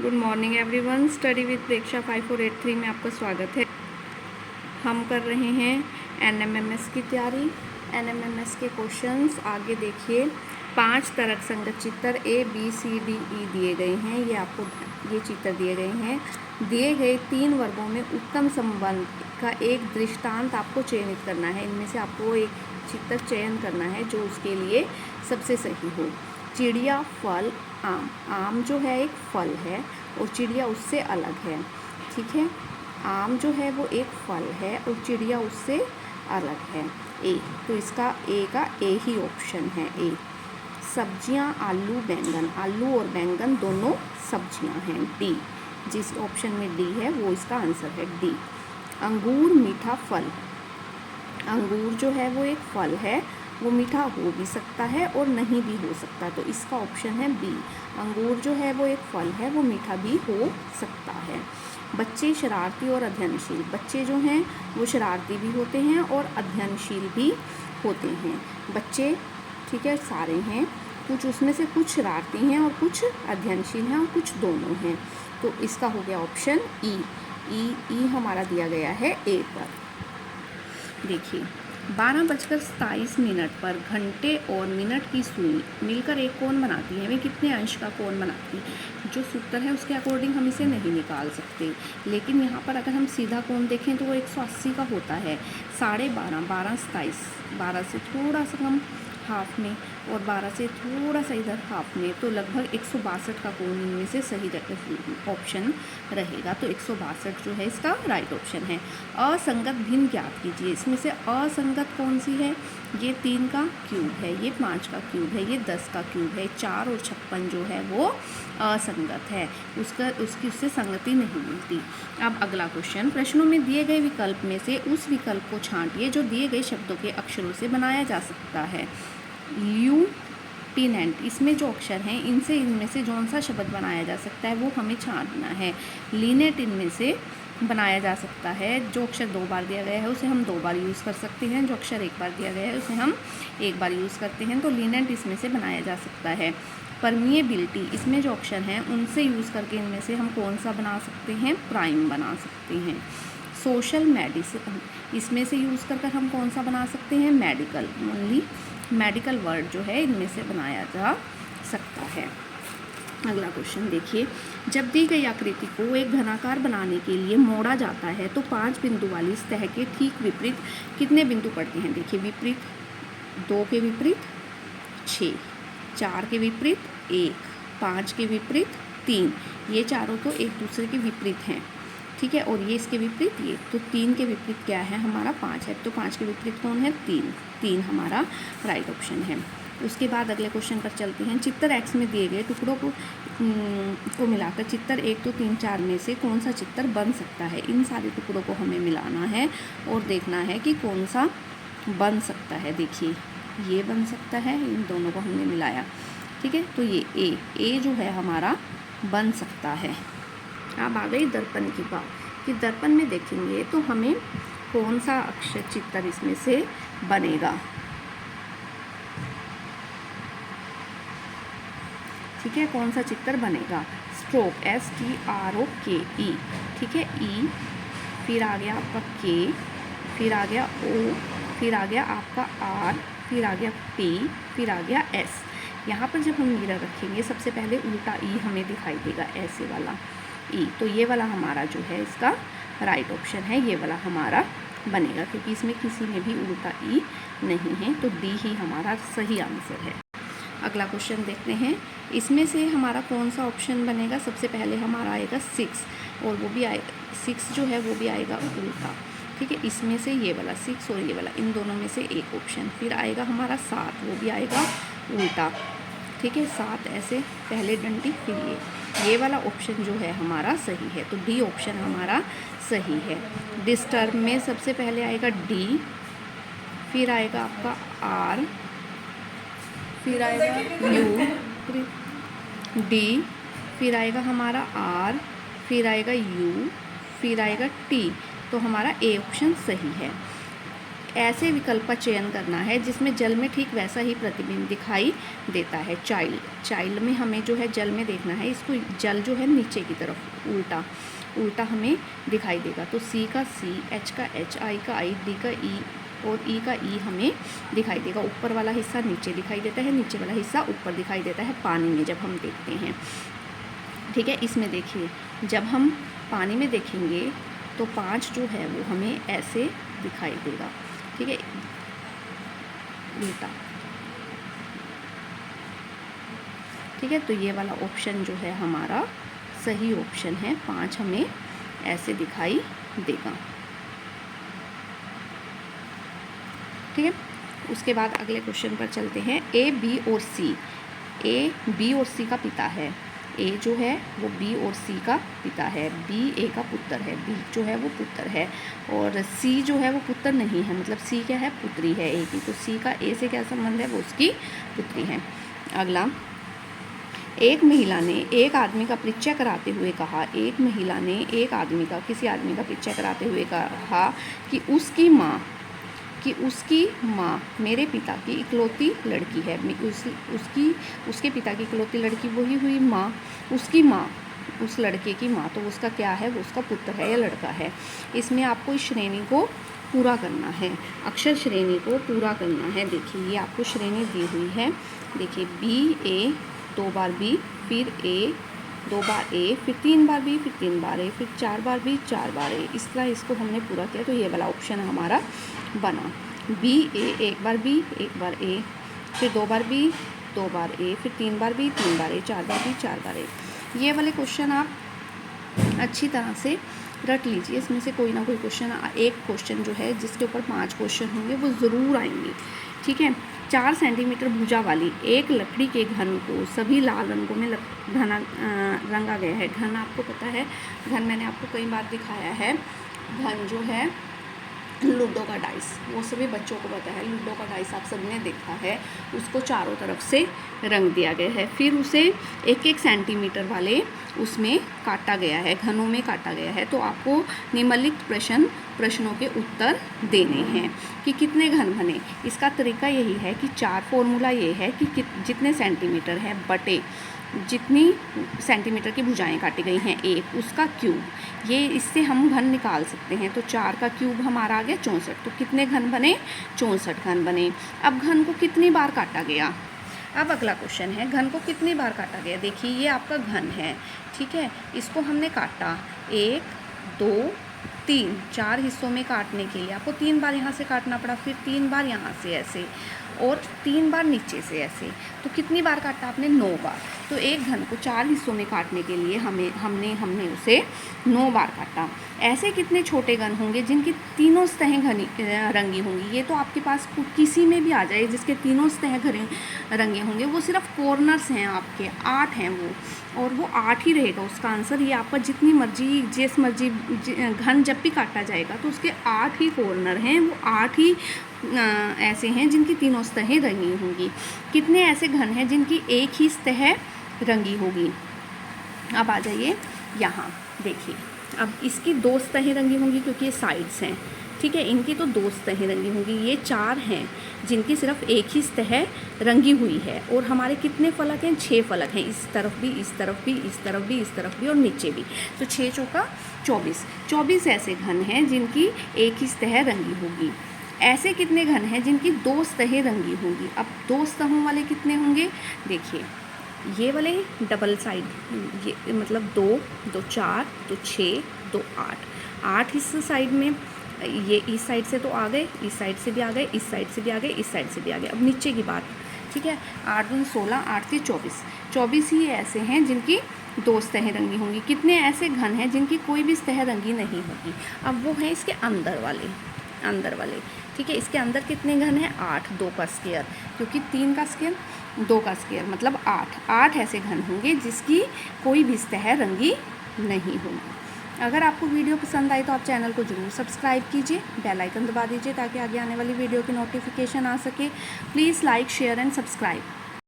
Good morning everyone. Study with Preksha 5483 में आपका स्वागत है। हम कर रहे हैं एनएमएमएस की तैयारी। एनएमएमएस के क्वेश्चंस आगे देखिए। 5 तरक संगत चित्र A B C D E दिए गए हैं। ये आपको ये चित्र दिए गए हैं। दिए गए 3 वर्गों में उत्तम संबंध का एक दृष्टांत आपको चयनित करना है। इनमें से आपको एक चित्र चयन करना है जो उसके लिए सबसे सही हो। चिड़िया, फल, आम। आम जो है एक फल है और चिड़िया उससे अलग है। ठीक है, आम जो है वो एक फल है और चिड़िया उससे अलग है। ए, तो इसका ए का ए ही ऑप्शन है। ए। सब्जियां, आलू, बैंगन। आलू और बैंगन दोनों सब्जियां हैं। डी, जिस ऑप्शन में डी है वो इसका आंसर है। डी। अंगूर, मीठा फल। अंगूर जो है वो एक फल है, वो मीठा हो भी सकता है और नहीं भी हो सकता, तो इसका ऑप्शन है बी। अंगूर जो है वो एक फल है, वो मीठा भी हो सकता है। बच्चे शरारती और अध्ययनशील। बच्चे जो हैं वो शरारती भी होते हैं और अध्ययनशील भी होते हैं। बच्चे ठीक है सारे हैं, कुछ उसमें से कुछ शरारती हैं और कुछ अध्ययनशील हैं और कुछ दोनों हैं, तो इसका हो गया ऑप्शन ई। ई हमारा दिया गया है ए पर। देखिए 12:27 पर घंटे और मिनट की सुई मिलकर एक कोण बनाती है। वे कितने अंश का कोण बनाती है? जो सूत्र है उसके अकॉर्डिंग हम इसे नहीं निकाल सकते, लेकिन यहाँ पर अगर हम सीधा कोण देखें तो वो 180 का होता है। 12.5, 12:27, 12 से थोड़ा सा हम हाफ में और 12 से थोड़ा सा इधर हाफ में, तो लगभग 162 का कोण इनमें से सही ऑप्शन रहेगा। तो 162 जो है इसका राइट ऑप्शन है। असंगत भिन्न ज्ञात कीजिए। इसमें से असंगत कौन सी है? ये 3 का क्यूब है, ये 5 का क्यूब है, ये 10 का क्यूब है। 4 और 56 जो है वो असंगत है, उसकी उससे संगति नहीं मिलती। अब अगला क्वेश्चन, प्रश्नों में दिए गए विकल्प में से उस विकल्प को छांटिए जो दिए गए शब्दों के अक्षरों से बनाया जा सकता है। ल्यूटिनेंट, इसमें जो अक्षर हैं इनमें से कौन सा शब्द बनाया जा सकता है वो हमें छांटना है। लीनेट इनमें से बनाया जा सकता है। जो अक्षर 2 बार दिया गया है उसे हम 2 बार यूज़ कर सकते हैं, जो अक्षर 1 बार दिया गया है उसे हम 1 बार यूज़ करते हैं, तो लीनेंट इसमें से बनाया जा सकता है। परमिएबिलिटी, इसमें जो अक्षर हैं उनसे यूज़ करके इनमें से हम कौन सा बना सकते हैं? प्राइम बना सकते हैं। सोशल मेडिसिन, इसमें से यूज़ कर हम कौन सा बना सकते हैं? मेडिकल। ओनली मेडिकल वर्ड जो है इनमें से बनाया जा सकता है। अगला क्वेश्चन देखिए, जब दी गई आकृति को एक घनाकार बनाने के लिए मोड़ा जाता है तो 5 बिंदु वाली सतह के ठीक विपरीत कितने बिंदु पड़ते हैं? देखिए विपरीत 2 के विपरीत 6, 4 के विपरीत 1, 5 के विपरीत 3, ये चारों तो एक दूसरे के विपरीत हैं। ठीक है, और ये इसके विपरीत ये, तो 3 के विपरीत क्या है? हमारा 5 है, तो 5 के विपरीत कौन है? 3 हमारा राइट ऑप्शन है। उसके बाद अगले क्वेश्चन पर चलते हैं। चित्र एक्स में दिए गए टुकड़ों को मिलाकर चित्र 1, 2, 3, 4 में से कौन सा चित्र बन सकता है? इन सारे टुकड़ों को हमें मिलाना है और देखना है कि कौन सा बन सकता है। देखिए ये बन सकता है, इन दोनों को हमने मिलाया। ठीक है, तो ये ए जो है हमारा बन सकता है। अब आ गई दर्पण की बात कि दर्पण में देखेंगे तो हमें कौन सा अक्षर चित्र इसमें से बनेगा। ठीक है, कौन सा चित्र बनेगा? Stroke, STROKE। ठीक है, ई, फिर आ गया आपका के, फिर आ गया ओ, फिर आ गया आपका आर, फिर आ गया पी, फिर आ गया एस। यहाँ पर जब हम मिरर रखेंगे सबसे पहले उल्टा ई हमें दिखाई देगा, ऐसे वाला ई, तो ये वाला हमारा जो है इसका राइट ऑप्शन है। ये वाला हमारा बनेगा क्योंकि इसमें किसी में भी उल्टा ई नहीं है, तो डी ही हमारा सही आंसर है। अगला क्वेश्चन देखते हैं। इसमें से हमारा कौन सा ऑप्शन बनेगा? सबसे पहले हमारा आएगा 6, और वो भी आएगा 6 जो है वो भी आएगा उल्टा। ठीक है, इसमें से ये वाला 6 और ये वाला, इन दोनों में से एक ऑप्शन। फिर आएगा हमारा 7, वो भी आएगा उल्टा। ठीक है, 7 ऐसे पहले डंडी, फिर ये वाला ऑप्शन जो है हमारा सही है, तो डी ऑप्शन हमारा सही है। डिस्टर्ब में सबसे पहले आएगा डी, फिर आएगा आपका आर, फिर आएगा यू, डी, फिर आएगा हमारा आर, फिर आएगा यू, फिर आएगा टी, तो हमारा ए ऑप्शन सही है। ऐसे विकल्प का चयन करना है जिसमें जल में ठीक वैसा ही प्रतिबिंब दिखाई देता है। चाइल्ड में हमें जो है जल में देखना है, इसको जल जो है नीचे की तरफ उल्टा हमें दिखाई देगा। तो सी का सी, एच का एच, आई का आई, डी का ई और ई का ई हमें दिखाई देगा। ऊपर वाला हिस्सा नीचे दिखाई देता है, नीचे वाला हिस्सा ऊपर दिखाई देता है पानी में जब हम देखते हैं। ठीक है, इसमें देखिए जब हम पानी में देखेंगे तो 5 जो है वो हमें ऐसे दिखाई देगा। ठीक है, उल्टा। ठीक है, तो ये वाला ऑप्शन जो है हमारा सही ऑप्शन है। 5 हमें ऐसे दिखाई देगा। ठीक है, उसके बाद अगले क्वेश्चन पर चलते हैं। ए, बी और सी। ए बी और सी का पिता है। ए जो है वो बी और सी का पिता है। बी ए का पुत्र है। बी जो है वो पुत्र है और सी जो है वो पुत्र नहीं है, मतलब सी क्या है, पुत्री है ए की। तो सी का ए से क्या संबंध है, वो उसकी पुत्री है। अगला, एक महिला ने एक आदमी का परिचय कराते हुए कहा। एक महिला ने एक आदमी का, किसी आदमी का परिचय कराते हुए कहा कि उसकी माँ मेरे पिता की इकलौती लड़की है। उसके पिता की इकलौती लड़की वही हुई माँ। उसकी माँ, उस लड़के की माँ, तो उसका क्या है, वो उसका पुत्र है या लड़का है। इसमें आपको इस श्रेणी को पूरा करना है, अक्षर श्रेणी को पूरा करना है। देखिए ये आपको श्रेणी दी हुई है। देखिए बी ए, 2 बार बी, फिर ए 2 बार ए, फिर 3 बार बी, फिर 3 बार ए, फिर 4 बार बी, 4 बार ए। इस तरह इसको हमने पूरा किया तो ये वाला ऑप्शन हमारा बना। बी ए, 1 बार बी, 1 बार ए, फिर 2 बार बी, 2 बार ए, फिर 3 बार बी, 3 बार ए, 4 बार बी, 4 बार ए। ये वाले क्वेश्चन आप अच्छी तरह से रट लीजिए। इसमें से कोई ना कोई क्वेश्चन, एक क्वेश्चन जो है जिसके ऊपर 5 क्वेश्चन होंगे वो ज़रूर आएंगे। ठीक है, 4 सेंटीमीटर भुजा वाली एक लकड़ी के घन को सभी लाल रंगों में रंगा गया है। घन आपको पता है, घन मैंने आपको कई बार दिखाया है। घन जो है लूडो का डाइस, वो सभी बच्चों को पता है। लूडो का डाइस आप सबने देखा है, उसको चारों तरफ से रंग दिया गया है। फिर उसे 1-1 सेंटीमीटर वाले उसमें काटा गया है, घनों में काटा गया है। तो आपको निम्नलिखित प्रश्नों के उत्तर देने हैं कि कितने घन बने। इसका तरीका यही है कि 4 फॉर्मूला ये है कि जितने सेंटीमीटर है बटे जितनी सेंटीमीटर की भुजाएं काटी गई हैं एक, उसका क्यूब। ये इससे हम घन निकाल सकते हैं। तो 4 का क्यूब हमारा आ गया 64। तो कितने घन बने, 64 घन बने। अब घन को कितनी बार काटा गया। अब अगला क्वेश्चन है, घन को कितनी बार काटा गया। देखिए ये आपका घन है। ठीक है, इसको हमने काटा 1, 2, 3, 4 हिस्सों में काटने के लिए आपको 3 बार यहाँ से काटना पड़ा, फिर 3 बार यहाँ से ऐसे और 3 बार नीचे से ऐसे। तो कितनी बार काटा आपने, 9 बार। तो एक घन को 4 हिस्सों में काटने के लिए हमने उसे 9 बार काटा। ऐसे कितने छोटे घन होंगे जिनकी तीनों सतहें रंगी होंगी। ये तो आपके पास किसी में भी आ जाए जिसके तीनों सतह रंगे होंगे। वो सिर्फ कॉर्नर्स हैं आपके, 8 हैं वो, और वो 8 ही रहेगा उसका आंसर। ये आपका जितनी मर्जी जिस मर्जी घन जब भी काटा जाएगा तो उसके 8 ही कॉर्नर हैं, वो 8 ही ऐसे हैं जिनकी तीनों सतहें रंगी होंगी। कितने ऐसे घन हैं जिनकी एक ही सतह रंगी होगी। अब आ जाइए यहाँ, देखिए अब इसकी 2 सतहें रंगी होंगी क्योंकि ये साइड्स हैं। ठीक है, इनकी तो 2 सतहें रंगी होंगी। ये 4 हैं जिनकी सिर्फ एक ही सतह रंगी हुई है। और हमारे कितने फलक हैं, 6 फलक हैं, इस तरफ भी, इस तरफ भी, इस तरफ भी, इस तरफ भी और नीचे भी। तो 6 चौका 24, 24 ऐसे घन हैं जिनकी एक ही सतह रंगी होगी। ऐसे कितने घन हैं जिनकी 2 सतहें रंगी होंगी। अब 2 सतहों वाले कितने होंगे, देखिए ये वाले डबल साइड, ये मतलब 2, 2 4, 2 6, 2 8, 8 इस साइड में, ये इस साइड से तो आ गए, इस साइड से भी आ गए, इस साइड से भी आ गए, इस साइड से भी आ गए। अब नीचे की बात, ठीक है, 8 दूनी 16, 8 3 24, 24 ही ऐसे हैं जिनकी 2 सतहें रंगी होंगी। कितने ऐसे घन हैं जिनकी कोई भी सतह रंगी नहीं होगी। अब वो हैं इसके अंदर वाले। ठीक है, इसके अंदर कितने घन हैं, 8, 2 का स्क्वायर, क्योंकि 3 का स्क्वायर 2 का स्क्वायर मतलब 8 ऐसे घन होंगे जिसकी कोई भी सतह रंगी नहीं होगी। अगर आपको वीडियो पसंद आई तो आप चैनल को ज़रूर सब्सक्राइब कीजिए, बेल आइकन दबा दीजिए ताकि आगे आने वाली वीडियो की नोटिफिकेशन आ सके। Please like, share and subscribe.